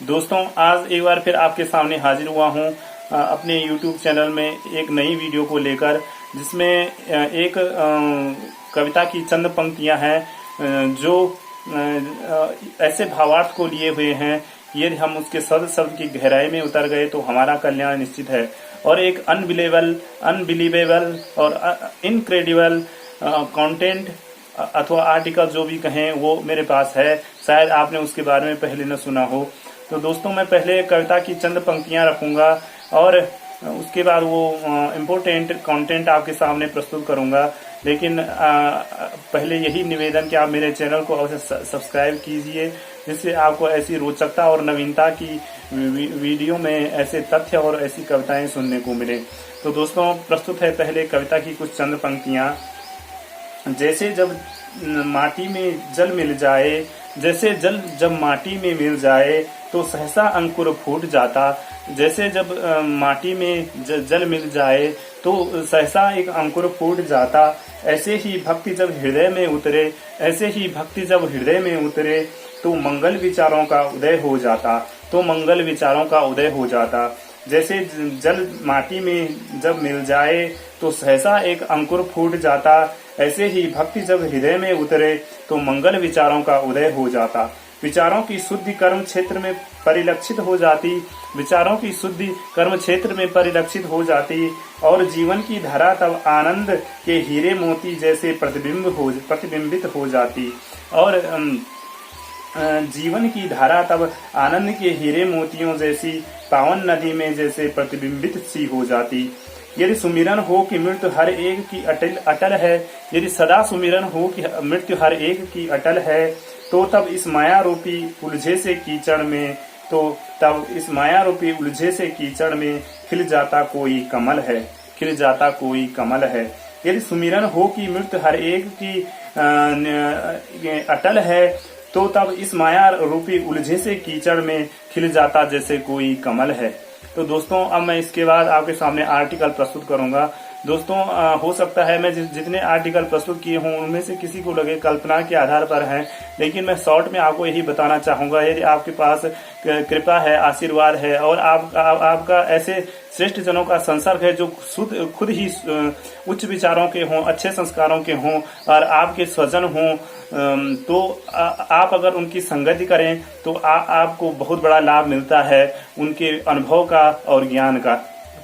दोस्तों, आज एक बार फिर आपके सामने हाजिर हुआ हूँ अपने YouTube चैनल में एक नई वीडियो को लेकर, जिसमें एक कविता की चंद पंक्तियां हैं जो ऐसे भावार्थ को लिए हुए हैं। यदि हम उसके शब्द शब्द की गहराई में उतर गए तो हमारा कल्याण निश्चित है। और एक अनबिलीवेबल और इनक्रेडिबल कंटेंट अथवा आर्टिकल जो भी कहें वो मेरे पास है। शायद आपने उसके बारे में पहले न सुना हो। तो दोस्तों, मैं पहले कविता की चंद पंक्तियां रखूंगा और उसके बाद वो इम्पोर्टेंट कंटेंट आपके सामने प्रस्तुत करूंगा। लेकिन पहले यही निवेदन कि आप मेरे चैनल को अवश्य सब्सक्राइब कीजिए, जिससे आपको ऐसी रोचकता और नवीनता की वीडियो में ऐसे तथ्य और ऐसी कविताएं सुनने को मिले। तो दोस्तों, प्रस्तुत है पहले कविता की कुछ चंद पंक्तियां। जैसे जब माटी में जल मिल जाए, जैसे जब माटी में मिल जाए तो सहसा अंकुर फूट जाता। जैसे जब माटी में जल मिल जाए तो सहसा एक अंकुर फूट जाता। ऐसे ही भक्ति जब हृदय में उतरे, ऐसे ही भक्ति जब हृदय में उतरे तो मंगल विचारों का उदय हो जाता, तो मंगल विचारों का उदय हो जाता। जैसे जल माटी में जब मिल जाए तो सहसा एक अंकुर फूट जाता। ऐसे ही भक्ति जब हृदय में उतरे तो मंगल विचारों का उदय हो जाता। विचारों की शुद्धि कर्म क्षेत्र में परिलक्षित हो जाती, विचारों की शुद्धि कर्म क्षेत्र में परिलक्षित हो जाती और जीवन की धारा तब आनंद के हीरे मोती जैसे प्रतिबिंबित हो जाती। और जीवन की धारा तब आनंद के हीरे मोतियों जैसी पावन नदी में जैसे प्रतिबिंबित सी हो जाती। यदि सुमिरन हो कि मृत्यु हर एक की अटल है, यदि सदा सुमिरन हो कि मृत्यु हर एक की अटल है, तो तब इस माया रूपी उलझे से कीचड़ में, तो तब इस माया रूपी उलझे से कीचड़ में खिल जाता कोई कमल है, खिल जाता कोई कमल है। यदि सुमिरन हो कि मृत्यु हर एक की अटल है, तो तब इस माया रूपी उलझे से कीचड़ में खिल जाता जैसे कोई कमल है। तो दोस्तों, अब मैं इसके बाद आपके सामने आर्टिकल प्रस्तुत करूंगा। दोस्तों, हो सकता है मैं जितने आर्टिकल प्रस्तुत किए हों उनमें से किसी को लगे कल्पना के आधार पर हैं, लेकिन मैं शॉर्ट में आपको यही बताना चाहूंगा। यदि आपके पास कृपा है, आशीर्वाद है और आपका ऐसे श्रेष्ठ जनों का संसर्ग है जो खुद ही उच्च विचारों के हों, अच्छे संस्कारों के हों और आपके स्वजन हों, तो आप अगर उनकी संगति करें तो आपको बहुत बड़ा लाभ मिलता है उनके अनुभव का और ज्ञान का।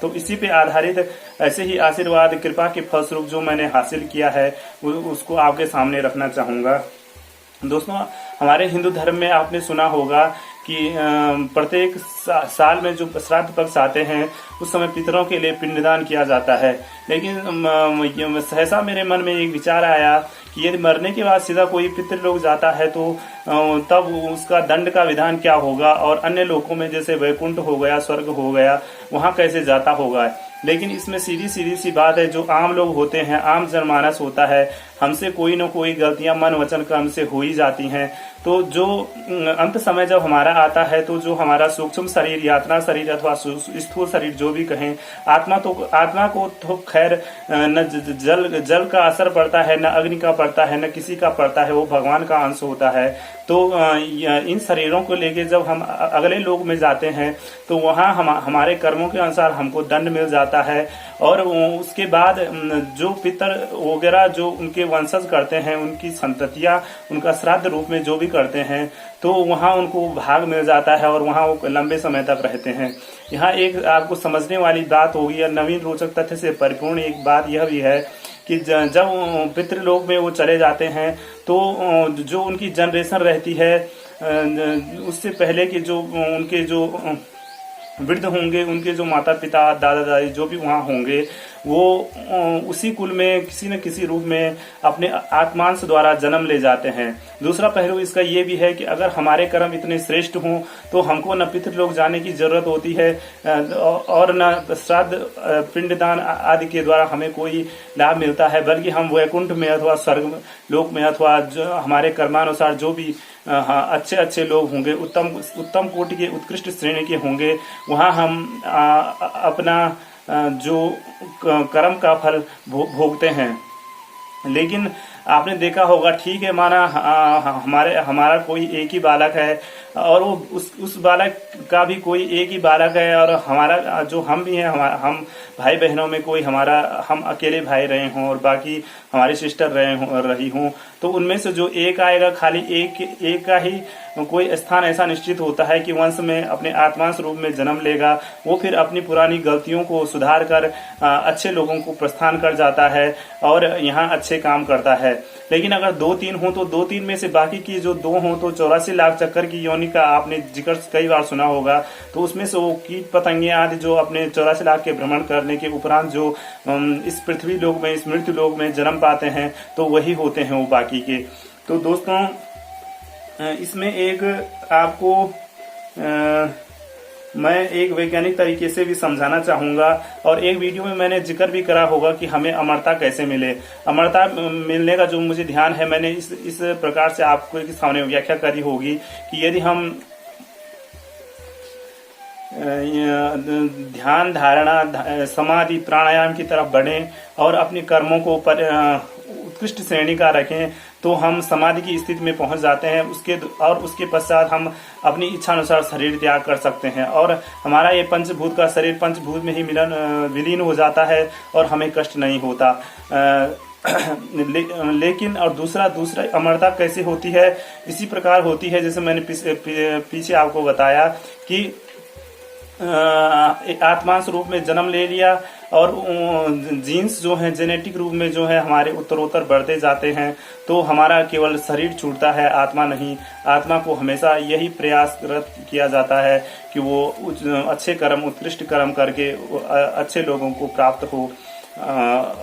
तो इसी पे आधारित ऐसे ही आशीर्वाद कृपा के फलस्वरूप जो मैंने हासिल किया है उसको आपके सामने रखना चाहूंगा। दोस्तों, हमारे हिंदू धर्म में आपने सुना होगा कि प्रत्येक साल में जो श्राद्ध पक्ष आते हैं उस समय पितरों के लिए पिंडदान किया जाता है। लेकिन सहसा मेरे मन में एक विचार आया कि यदि मरने के बाद सीधा कोई पितृ लोग जाता है तो तब उसका दंड का विधान क्या होगा, और अन्य लोकों में जैसे वैकुंठ हो गया, स्वर्ग हो गया, वहां कैसे जाता होगा। लेकिन इसमें सीधी सी बात है, जो आम लोग होते हैं, आम जनमानस होता है, हमसे कोई न कोई गलतियां मन वचन कर्म से हो ही जाती हैं। तो जो अंत समय जब हमारा आता है तो जो हमारा सूक्ष्म शरीर, यातना शरीर अथवा स्थूल शरीर जो भी कहें, आत्मा को तो खैर न जल का असर पड़ता है, न अग्नि का पड़ता है, न किसी का पड़ता है, वो भगवान का अंश होता है। तो इन शरीरों को लेके जब हम अगले लोक में जाते हैं तो वहाँ हमारे कर्मों के अनुसार हमको दंड मिल जाता है। और उसके बाद जो पितर वगैरह जो उनके वंशज करते हैं, उनकी संततियां उनका श्राद्ध रूप में जो भी करते हैं, तो वहाँ उनको भाग मिल जाता है और वहाँ वो लंबे समय तक रहते हैं। यहाँ एक आपको समझने वाली बात होगी और नवीन रोचक तथ्य से परिपूर्ण एक बात यह भी है कि जब पितृलोक में वो चले जाते हैं तो जो उनकी जनरेशन रहती है, उससे पहले के जो उनके जो वृद्ध होंगे, उनके जो माता पिता, दादा दादी जो भी वहाँ होंगे, वो उसी कुल में किसी न किसी रूप में अपने आत्मांश द्वारा जन्म ले जाते हैं। दूसरा पहलू इसका ये भी है कि अगर हमारे कर्म इतने श्रेष्ठ हों तो हमको न पितृलोक जाने की जरूरत होती है और न श्राद्ध पिंडदान आदि के द्वारा हमें कोई लाभ मिलता है, बल्कि हम वैकुंठ में अथवा स्वर्ग लोक में अथवा जो हमारे कर्मानुसार जो भी अच्छे लोग होंगे, उत्तम कोटि के उत्कृष्ट श्रेणी के होंगे, वहाँ हम अपना जो कर्म का फल भोगते हैं। लेकिन आपने देखा होगा, ठीक है, माना हमारा कोई एक ही बालक है और वो उस बालक का भी कोई एक ही बालक है, और हमारा जो हम भी हैं, हम भाई बहनों में कोई हमारा हम अकेले भाई रहे हों और बाकी हमारी सिस्टर रही हों, तो उनमें से जो एक आएगा, खाली एक का ही कोई स्थान ऐसा निश्चित होता है कि वंश में अपने आत्मांश रूप में जन्म लेगा। वो फिर अपनी पुरानी गलतियों को सुधार कर अच्छे लोगों को प्रस्थान कर जाता है और यहाँ अच्छे काम करता है। लेकिन अगर 2-3 हो तो 2-3 में से बाकी की जो 2 हो तो 84 लाख चक्कर की योनि का आपने जिक्र कई बार सुना होगा। तो उसमें से वो कीट पतंगे आदि जो अपने 84 लाख के भ्रमण करने के उपरांत जो इस पृथ्वी लोक में, इस मृत्यु लोक में जन्म पाते हैं, तो वही होते हैं वो बाकी के। तो दोस्तों इसमें एक आपको मैं एक वैज्ञानिक तरीके से भी समझाना चाहूंगा, और एक वीडियो में मैंने जिक्र भी करा होगा कि हमें अमरता कैसे मिले। अमरता मिलने का जो मुझे ध्यान है, मैंने इस प्रकार से आपको सामने व्याख्या करी होगी कि यदि हम ध्यान, धारणा, समाधि, प्राणायाम की तरफ बढ़ें और अपने कर्मों को उत्कृष्ट श्रेणी का रखें, तो हम समाधि की स्थिति में पहुंच जाते हैं। उसके पश्चात हम अपनी इच्छा अनुसार शरीर त्याग कर सकते हैं और हमारा ये पंचभूत का शरीर पंचभूत में ही विलीन हो जाता है और हमें कष्ट नहीं होता। लेकिन और दूसरा अमरता कैसे होती है? इसी प्रकार होती है जैसे मैंने पीछे आपको बताया कि आत्मांश रूप में जन्म ले लिया और जीन्स जो है जेनेटिक रूप में जो है हमारे उत्तरोत्तर बढ़ते जाते हैं, तो हमारा केवल शरीर छूटता है, आत्मा नहीं। आत्मा को हमेशा यही प्रयासरत किया जाता है कि वो अच्छे कर्म, उत्कृष्ट कर्म करके अच्छे लोगों को प्राप्त हो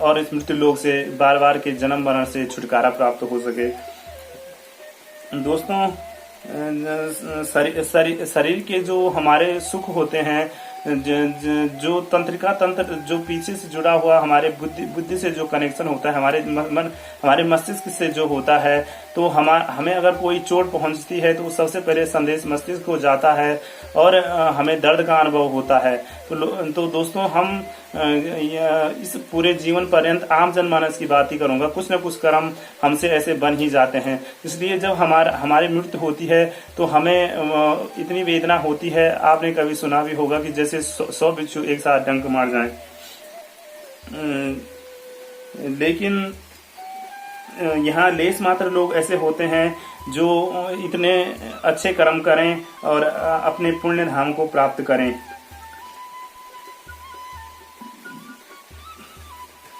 और इस मृत्यु लोक से बार बार के जन्म मरण से छुटकारा प्राप्त हो सके। दोस्तों शरीर के जो हमारे सुख होते हैं, जो तंत्रिका तंत्र जो पीछे से जुड़ा हुआ हमारे बुद्धि से जो कनेक्शन होता है, हमारे मस्तिष्क से जो होता है, तो हमें अगर कोई चोट पहुंचती है तो सबसे पहले संदेश मस्तिष्क को जाता है और हमें दर्द का अनुभव होता है। तो दोस्तों हम इस पूरे जीवन पर्यंत आम जनमानस की बात ही करूंगा, कुछ न कुछ कर्म हमसे ऐसे बन ही जाते हैं। इसलिए जब हमारी मृत्यु होती है तो हमें इतनी वेदना होती है। आपने कभी सुना भी होगा कि जैसे 100 बिच्छू एक साथ डंक मार जाएं। लेकिन यहाँ लेस मात्र लोग ऐसे होते हैं जो इतने अच्छे कर्म करें और अपने पुण्य धाम को प्राप्त करें।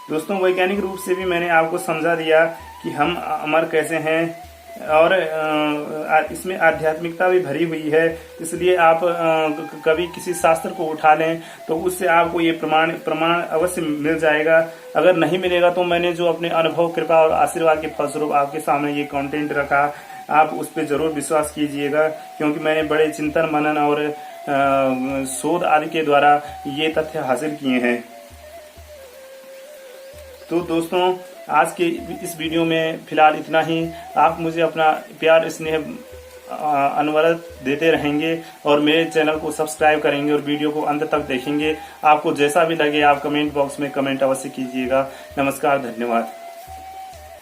दोस्तों वैज्ञानिक रूप से भी मैंने आपको समझा दिया कि हम अमर कैसे हैं, और इसमें आध्यात्मिकता भी भरी हुई है। इसलिए आप कभी किसी शास्त्र को उठा लें तो उससे आपको ये प्रमाण अवश्य मिल जाएगा। अगर नहीं मिलेगा तो मैंने जो अपने अनुभव, कृपा और आशीर्वाद के फलस्वरूप आपके सामने ये कंटेंट रखा, आप उस पर जरूर विश्वास कीजिएगा, क्योंकि मैंने बड़े चिंतन मनन और शोध आदि के द्वारा ये तथ्य हासिल किए हैं। तो दोस्तों आज के इस वीडियो में फिलहाल इतना ही। आप मुझे अपना प्यार, स्नेह, अनवरत देते रहेंगे और मेरे चैनल को सब्सक्राइब करेंगे और वीडियो को अंत तक देखेंगे। आपको जैसा भी लगे आप कमेंट बॉक्स में कमेंट अवश्य कीजिएगा। नमस्कार, धन्यवाद।